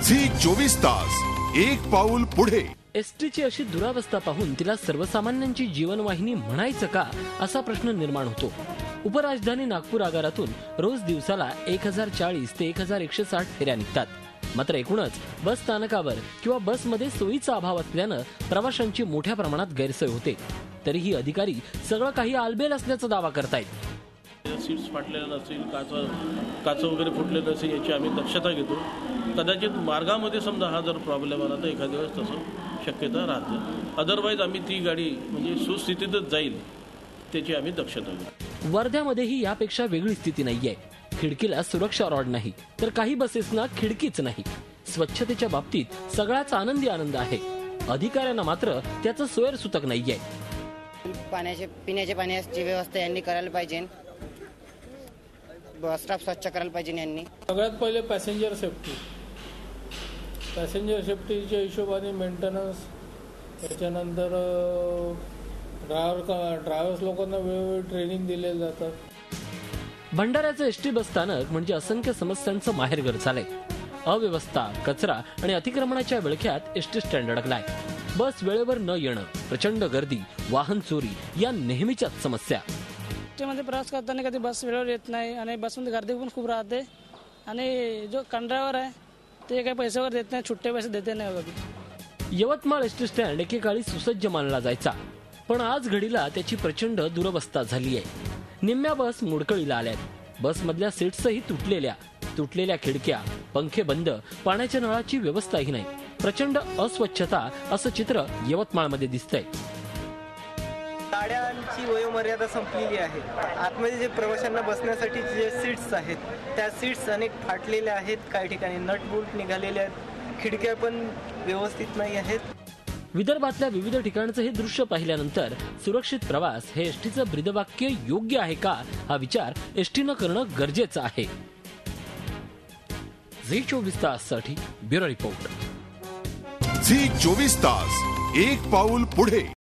Zee 24 तास, एक पाऊल पुढे। एसटीची अशी दुरावस्था पाहून तिला सर्वसामान्यांची जीवनवाहिनी म्हणायचं का असा प्रश्न निर्माण होतो। उपराजधानी नागपूर आगारातून रोज दिवसाला 1040 ते 1160 फेऱ्या निघतात। मात्र एकूणच बस स्थानकावर किंवा बसमध्ये सोयीचा अभाव असल्यानं प्रवाशांची मोठ्या प्रमाणात गैरसोय होते। तरीही अधिकारी सगळं काही आलबेल असल्याचा दावा करतायत। सीट्स फाटलेल्या नसतील, काच वगैरे फुटलेलं असेल याची आम्ही दक्षता घेतो। कदाचित मार्गामध्ये समजा हा जर प्रॉब्लेम आला तर एखाद्या वेळेस तसं शक्यता राहते। अदरवाईज आम्ही ती गाडी म्हणजे सुस्थितीतच जाईल त्याची आम्ही दक्षता घेतो। वर्ध्यामध्येही यापेक्षा वेगळी स्थिती नाहीये। खिडकीला सुरक्षा रॉड नाही तर काही बसेसना खिडकीच नाही। स्वच्छतेच्या बाबतीत सगळ्याच आनंदी आनंद आहे, अधिकाऱ्यांना मात्र त्याचं सोयरसूतक नाहीये। पिण्याच्या पाण्याची व्यवस्था यांनी करायला पाहिजे, बस स्टॉप स्वच्छ करायला पाहिजे यांनी। सगळ्यात पहिले पॅसेंजर सेफ्टीच्या हिशोबाने मेंटेनन्स, त्याच्यानंतर ड्रायव्हर्स लोकांना वेळोवेळी ट्रेनिंग दिले जातात। भंडाऱ्याचं एसटी बस स्थानक म्हणजे असंख्य समस्यांचं माहेरघर झालंय। अव्यवस्था, कचरा आणि अतिक्रमणाच्या विळख्यात एसटी स्टँड अडकलाय। बस वेळेवर न येणं, प्रचंड गर्दी, वाहन चोरी या नेहमीच्याच समस्या। मध्ये प्रवास करताना कधी बस वेळेवर येत नाही आणि बसमध्ये गर्दी पण खूप राहते आणि जो कंडक्टर आहे ते काही पैशावर देत नाही, छुट्टे पैसे देते नाही कधी। यवतमाळ एसटी स्टँड एकेकाळी सुसज्ज मानला जायचा, पण आज घडीला त्याची प्रचंड दुरवस्था झाली आहे। निम्म्या बस मोडकळीला आल्यात, बसमधल्या सीट्सही तुटलेल्या खिडक्या, पंखे बंद, पाण्याच्या नळाची व्यवस्थाही नाही। प्रचंड अस्वच्छता असं चित्र यवतमाळमध्ये दिसतंय। गाड्यांची वयोमर्यादा संपलेली आहे। आतमध्ये जे प्रवाशांना बसण्यासाठी जे सीट्स आहेत त्या सीट्स अनेक फाटलेल्या आहेत, काही ठिकाणी नट बोल्ट निघालेले आहेत, खिडक्या पण व्यवस्थित नाही आहेत। विदर्भातल्या विविध ठिकाणचं हे दृश्य पाहिल्यानंतर सुरक्षित प्रवास हे एसटीचं ब्रीदवाक्य योग्य आहे का हा विचार एसटीनं करणं गरजेचं आहे। झी 24 ताससाठी ब्युरो रिपोर्ट। झी 24 तास, एक पाऊल पुढे।